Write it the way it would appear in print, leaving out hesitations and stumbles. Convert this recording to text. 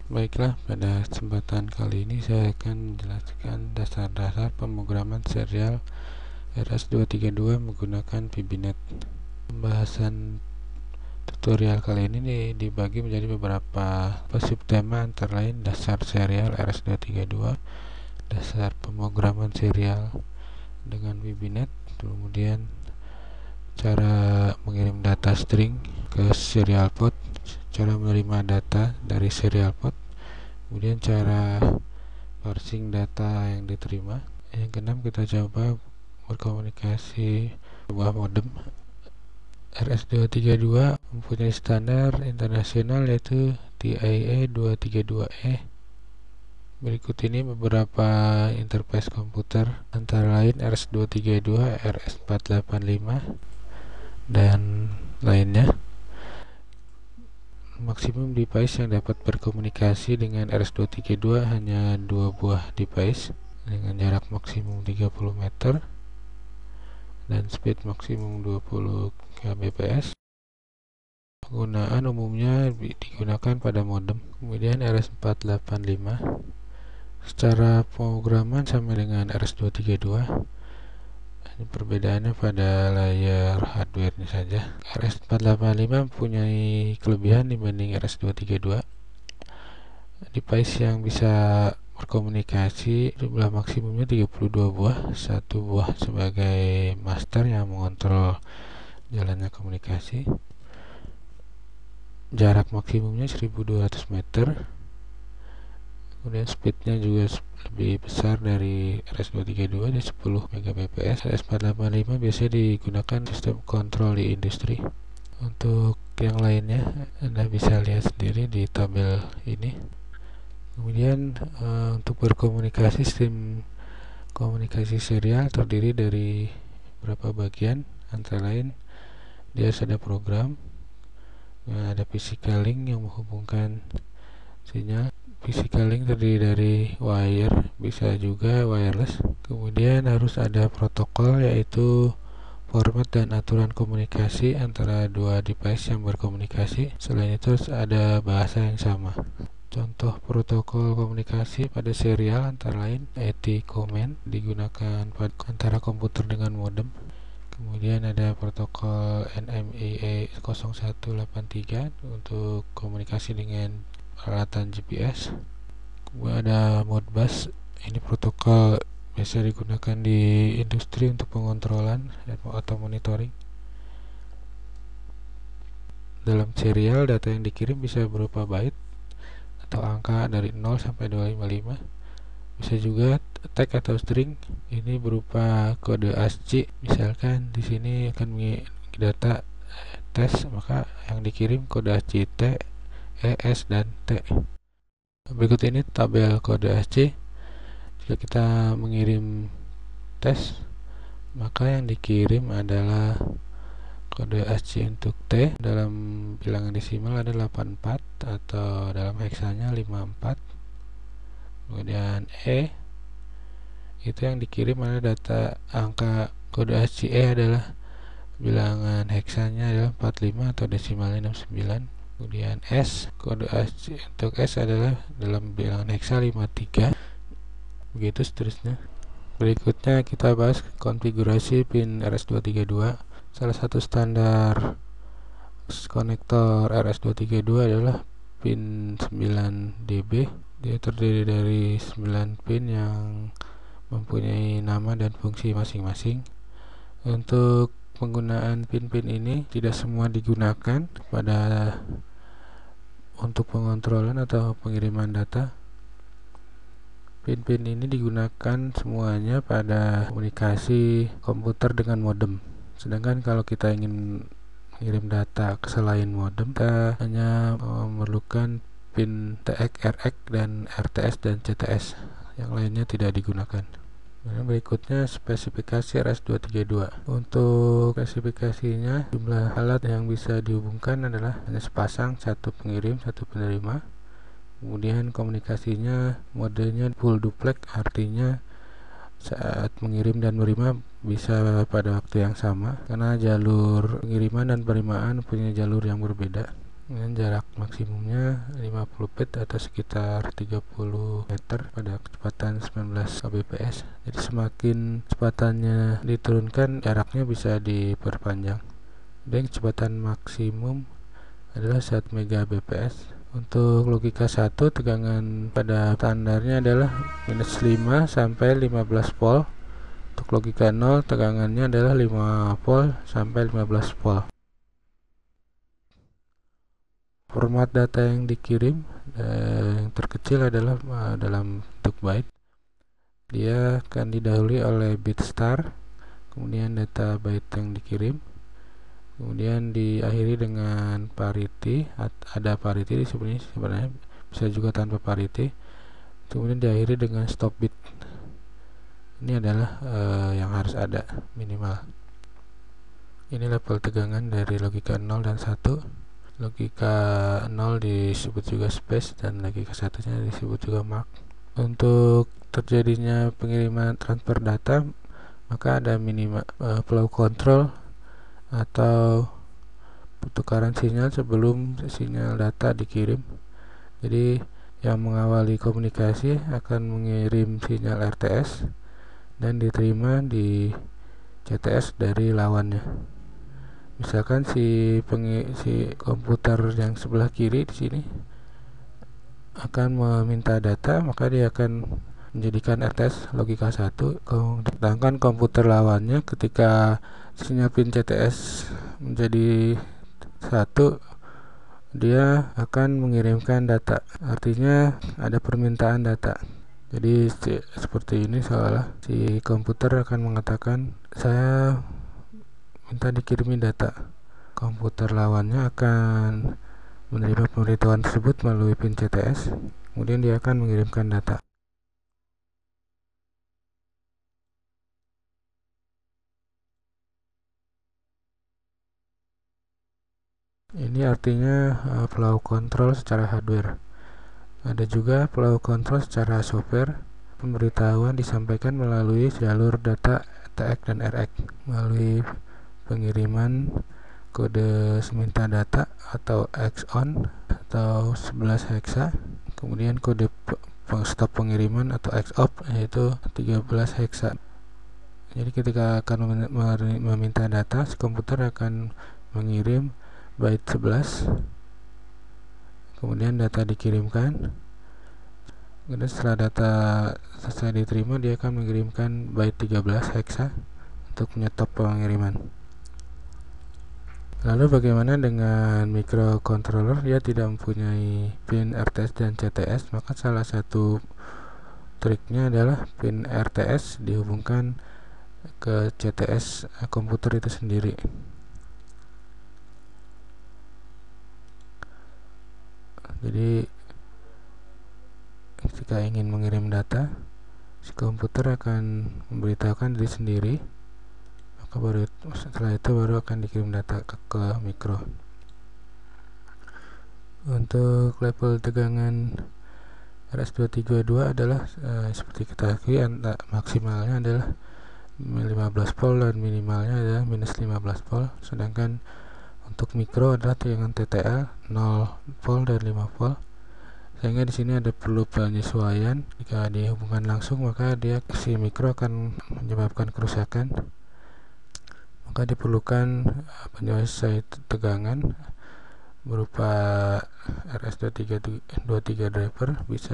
Baiklah, pada kesempatan kali ini saya akan menjelaskan dasar-dasar pemrograman serial RS232 menggunakan VBNet. Pembahasan tutorial kali ini dibagi menjadi beberapa subtema, antara lain dasar serial RS232, dasar pemrograman serial dengan VBNet, kemudian cara mengirim data string ke serial port, cara menerima data dari serial port, kemudian cara parsing data yang diterima. Yang keenam, kita coba berkomunikasi sebuah modem. RS232 mempunyai standar internasional yaitu TIA 232E. Berikut ini beberapa interface komputer, antara lain RS232, RS485 dan lainnya. Maksimum device yang dapat berkomunikasi dengan RS232 hanya 2 buah device dengan jarak maksimum 30 meter dan speed maksimum 20 kbps. Penggunaan umumnya digunakan pada modem. Kemudian RS485 secara pemrograman sama dengan RS232, perbedaannya pada layar hardware-nya saja. RS485 mempunyai kelebihan dibanding RS232. Device yang bisa berkomunikasi jumlah maksimumnya 32 buah, satu buah sebagai master yang mengontrol jalannya komunikasi. Jarak maksimumnya 1200 meter. Kemudian speednya juga lebih besar dari RS232 di 10 Mbps. RS485 biasanya digunakan sistem kontrol di industri. Untuk yang lainnya Anda bisa lihat sendiri di tabel ini. Kemudian untuk berkomunikasi, sistem komunikasi serial terdiri dari beberapa bagian, antara lain dia ada program, ada physical link yang menghubungkan sinyal. Physical link terdiri dari wire, bisa juga wireless. Kemudian harus ada protokol, yaitu format dan aturan komunikasi antara dua device yang berkomunikasi. Selain itu ada bahasa yang sama. Contoh protokol komunikasi pada serial antara lain ET command, digunakan antara komputer dengan modem. Kemudian ada protokol NMEA 0183 untuk komunikasi dengan peralatan GPS. Kemudian ada Modbus, ini protokol biasa digunakan di industri untuk pengontrolan atau monitoring. Dalam serial, data yang dikirim bisa berupa byte atau angka dari 0 sampai 255. Bisa juga tag atau string, ini berupa kode ASCII. Misalkan di sini akan data tes, maka yang dikirim kode ASCII T, E, S, dan T. Berikut ini tabel kode ASCII. Jika kita mengirim tes, maka yang dikirim adalah kode ASCII untuk T, dalam bilangan desimal ada 84 atau dalam heksanya 54. Kemudian E, itu yang dikirim adalah data angka kode ASCII E adalah bilangan heksanya adalah 45 atau desimalnya 69. Kemudian S, kode ASCII untuk S adalah dalam bilangan heksa 53. Begitu seterusnya. Berikutnya kita bahas konfigurasi pin RS232. Salah satu standar konektor RS232 adalah pin 9dB. Dia terdiri dari 9 pin yang mempunyai nama dan fungsi masing-masing. Untuk penggunaan pin-pin ini tidak semua digunakan untuk pengontrolan atau pengiriman data. Pin-pin ini digunakan semuanya pada komunikasi komputer dengan modem. Sedangkan kalau kita ingin mengirim data ke selain modem, kita hanya memerlukan pin TX, RX, dan RTS dan CTS. Yang lainnya tidak digunakan. Berikutnya spesifikasi RS232. Untuk spesifikasinya, jumlah alat yang bisa dihubungkan adalah hanya sepasang, satu pengirim, satu penerima. Kemudian komunikasinya modenya full duplex, artinya saat mengirim dan menerima bisa pada waktu yang sama, karena jalur pengiriman dan penerimaan punya jalur yang berbeda. Kemudian jarak maksimumnya 50 feet atau sekitar 30 meter pada kecepatan 19 kbps. Jadi semakin kecepatannya diturunkan, jaraknya bisa diperpanjang. Dan kecepatan maksimum adalah 1 Mbps. Untuk logika 1, tegangan pada standarnya adalah minus 5 sampai 15 volt. Untuk logika 0, tegangannya adalah 5 volt sampai 15 volt. Format data yang dikirim yang terkecil adalah dalam bentuk byte. Dia akan didahului oleh bit star, kemudian data byte yang dikirim, kemudian diakhiri dengan parity. Ada parity di sebenarnya bisa juga tanpa parity, kemudian diakhiri dengan stop bit. Ini adalah yang harus ada minimal. Ini level tegangan dari logika 0 dan 1. Logika 0 disebut juga space dan logika 1-nya disebut juga mark. Untuk terjadinya pengiriman transfer data, maka ada minimal flow control atau pertukaran sinyal sebelum sinyal data dikirim. Jadi yang mengawali komunikasi akan mengirim sinyal RTS dan diterima di CTS dari lawannya. Misalkan si komputer yang sebelah kiri di sini akan meminta data, maka dia akan menjadikan RTS logika 1, sedangkan komputer lawannya ketika sinyal pin CTS menjadi 1, dia akan mengirimkan data. Artinya ada permintaan data. Jadi seperti ini, seolah si komputer akan mengatakan, saya minta dikirimi data. Komputer lawannya akan menerima pemberitahuan tersebut melalui pin CTS, kemudian dia akan mengirimkan data. Ini artinya flow control secara hardware. Ada juga flow control secara software. Pemberitahuan disampaikan melalui jalur data TX dan RX melalui pengiriman kode seminta data atau XON atau 11 hexa, kemudian kode stop pengiriman atau XOP yaitu 13 hexa. Jadi ketika akan meminta data, si komputer akan mengirim byte 11, kemudian data dikirimkan. Kemudian setelah data selesai diterima, dia akan mengirimkan byte 13 hexa untuk menyetop pengiriman. Lalu bagaimana dengan microcontroller? Dia tidak mempunyai pin RTS dan CTS, maka salah satu triknya adalah pin RTS dihubungkan ke CTS komputer itu sendiri. Jadi ketika ingin mengirim data, si komputer akan memberitahukan diri sendiri, setelah itu baru akan dikirim data ke mikro. Untuk level tegangan RS-232 adalah seperti kita ketahui, maksimalnya adalah 15 volt dan minimalnya adalah minus 15 volt. Sedangkan untuk mikro adalah tegangan TTL 0 volt dan 5 volt. Sehingga di sini ada perlu penyesuaian. Jika dihubungkan langsung, maka si mikro akan menyebabkan kerusakan. Maka diperlukan penyesuaian tegangan berupa RS-23 driver, bisa